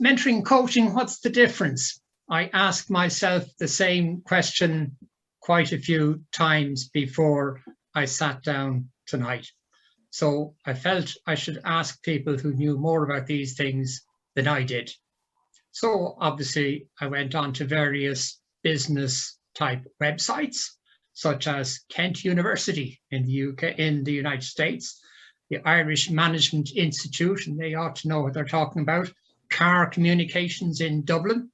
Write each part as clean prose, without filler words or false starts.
mentoring and coaching, what's the difference? I asked myself the same question quite a few times before I sat down tonight. So I felt I should ask people who knew more about these things than I did. So obviously I went on to various business type websites, such as Kent University in the UK, in the United States, the Irish Management Institute, and they ought to know what they're talking about, Car Communications in Dublin,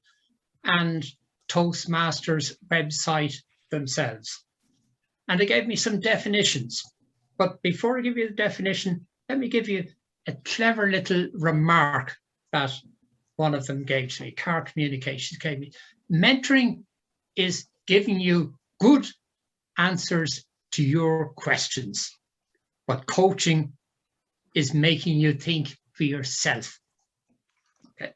and Toastmasters website themselves. And they gave me some definitions. But before I give you the definition, let me give you a clever little remark that one of them gave to me. Car Communications gave me. Mentoring is giving you good answers to your questions, but coaching is making you think for yourself. Okay.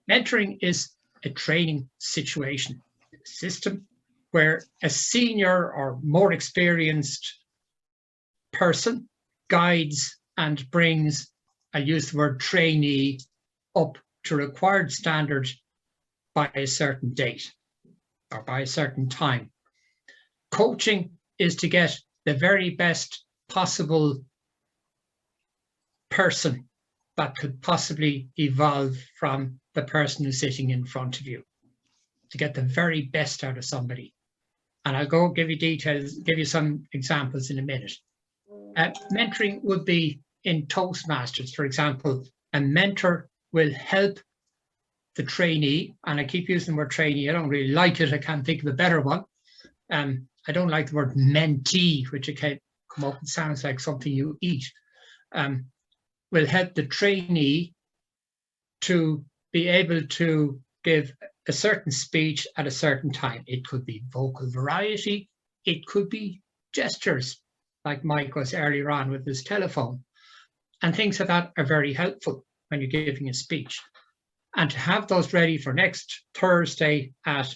Mentoring is a training situation, a system where a senior or more experienced person guides and brings, I use the word trainee, up to required standard by a certain date or by a certain time. Coaching is to get the very best possible person that could possibly evolve from the person who's sitting in front of you, to get the very best out of somebody. And I'll go give you details, give you some examples in a minute. Mentoring would be in Toastmasters, for example. A mentor will help the trainee, and I keep using the word trainee, I don't really like it, I can't think of a better one. I don't like the word mentee, which it can come up and sounds like something you eat. Will help the trainee to be able to give a certain speech at a certain time. It could be vocal variety, it could be gestures, like Mike was earlier on with his telephone. And things like that are very helpful when you're giving a speech. And to have those ready for next Thursday at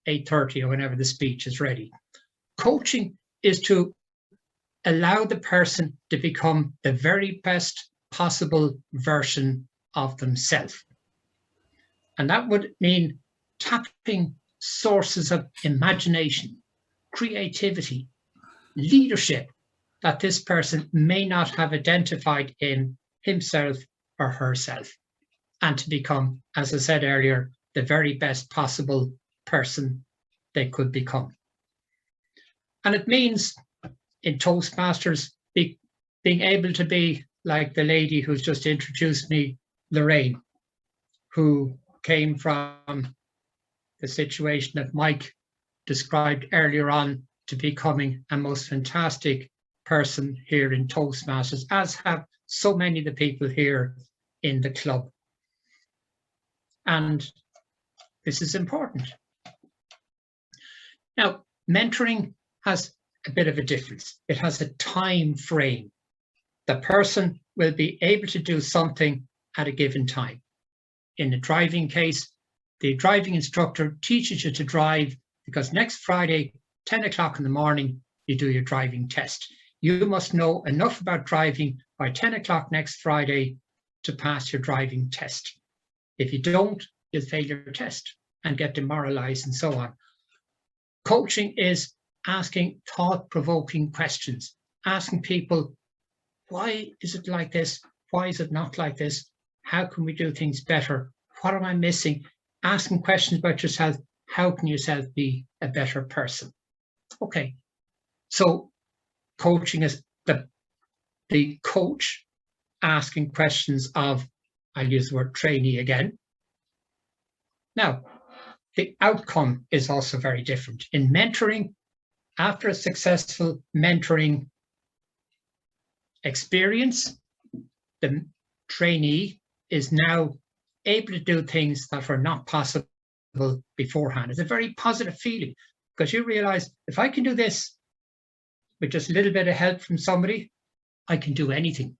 8:30 or whenever the speech is ready. Coaching is to allow the person to become the very best possible version of themselves. And that would mean tapping sources of imagination, creativity, leadership that this person may not have identified in himself or herself, and to become, as I said earlier, the very best possible person they could become. And it means in Toastmasters being able to be like the lady who's just introduced me, Lorraine, who came from the situation that Mike described earlier on to becoming a most fantastic person here in Toastmasters, as have so many of the people here in the club. And this is important. Now, mentoring has a bit of a difference. It has a time frame. The person will be able to do something at a given time. In the driving case, the driving instructor teaches you to drive because next Friday, 10 o'clock in the morning, you do your driving test. You must know enough about driving by 10 o'clock next Friday to pass your driving test. If you don't, you'll fail your test and get demoralized and so on. Coaching is asking thought-provoking questions, asking people, why is it like this? Why is it not like this? How can we do things better? What am I missing? Asking questions about yourself. How can yourself be a better person? Okay, so coaching is the coach asking questions of, I'll use the word trainee again. Now, the outcome is also very different. In mentoring, after a successful mentoring experience, the trainee is now able to do things that were not possible beforehand. It's a very positive feeling because you realize if I can do this with just a little bit of help from somebody, I can do anything.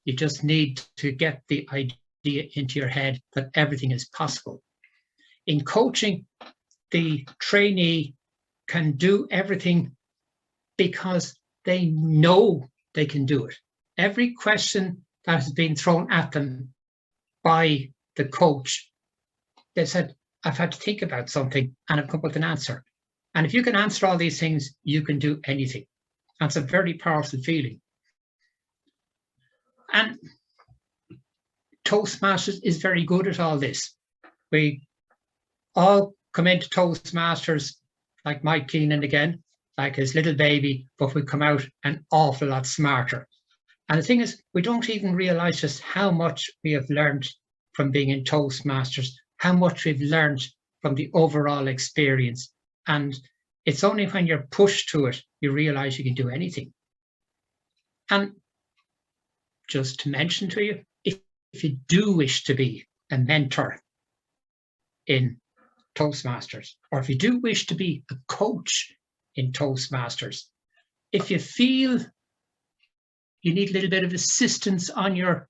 You just need to get the idea into your head that everything is possible. In coaching, the trainee can do everything because they know they can do it. Every question that has been thrown at them, by the coach. They said, I've had to think about something and I've come up with an answer. And if you can answer all these things, you can do anything. That's a very powerful feeling. And Toastmasters is very good at all this. We all come into Toastmasters like Mike Keenan again, like his little baby, but we come out an awful lot smarter. And the thing is, we don't even realize just how much we have learned from being in Toastmasters, how much we've learned from the overall experience. And it's only when you're pushed to it, you realize you can do anything. And just to mention to you, if you do wish to be a mentor in Toastmasters, or if you do wish to be a coach in Toastmasters, if you feel you need a little bit of assistance on your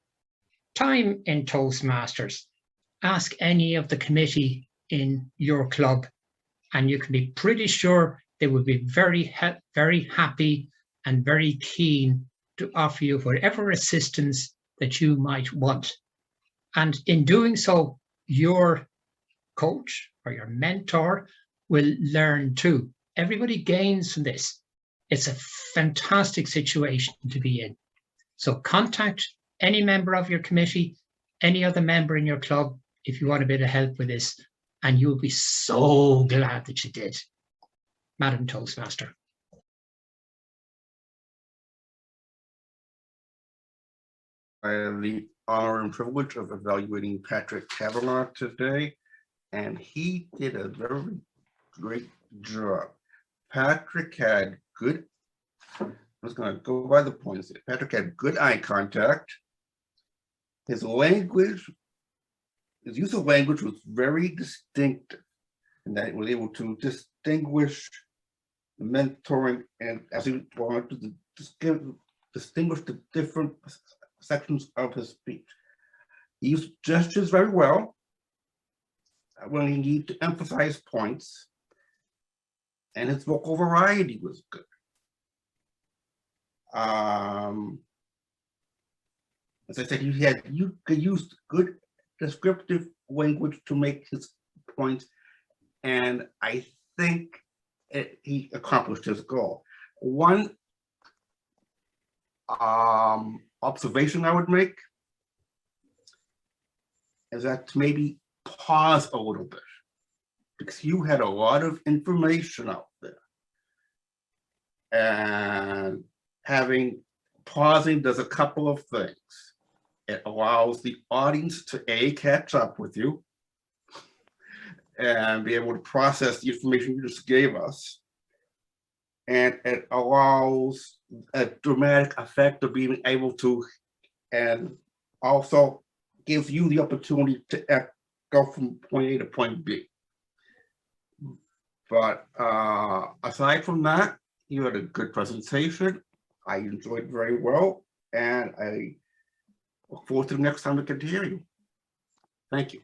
time in Toastmasters, ask any of the committee in your club, and you can be pretty sure they will be very happy and very keen to offer you whatever assistance that you might want. And in doing so, your coach or your mentor will learn too. Everybody gains from this. It's a fantastic situation to be in. So contact any member of your committee, any other member in your club, if you want a bit of help with this, and you'll be so glad that you did. Madam Toastmaster. I have the honor and privilege of evaluating Patrick Cavanagh today, and he did a very great job. Patrick had good, I'm just going to go by the points. Patrick had good eye contact. His language, his use of language was very distinctive, and that he was able to distinguish the mentoring, and as he wanted to distinguish the different sections of his speech. He used gestures very well when he needed to emphasize points, and his vocal variety was good. As I said, you could use good descriptive language to make his points, and I think he accomplished his goal. One observation I would make is that to maybe pause a little bit, because you had a lot of information out there, and pausing does a couple of things. It allows the audience to catch up with you and be able to process the information you just gave us. And it allows a dramatic effect of being able to, and also gives you the opportunity to go from point A to point B. But aside from that, you had a good presentation. I enjoyed it very well, and I look forward to the next time we get to hear you. Thank you.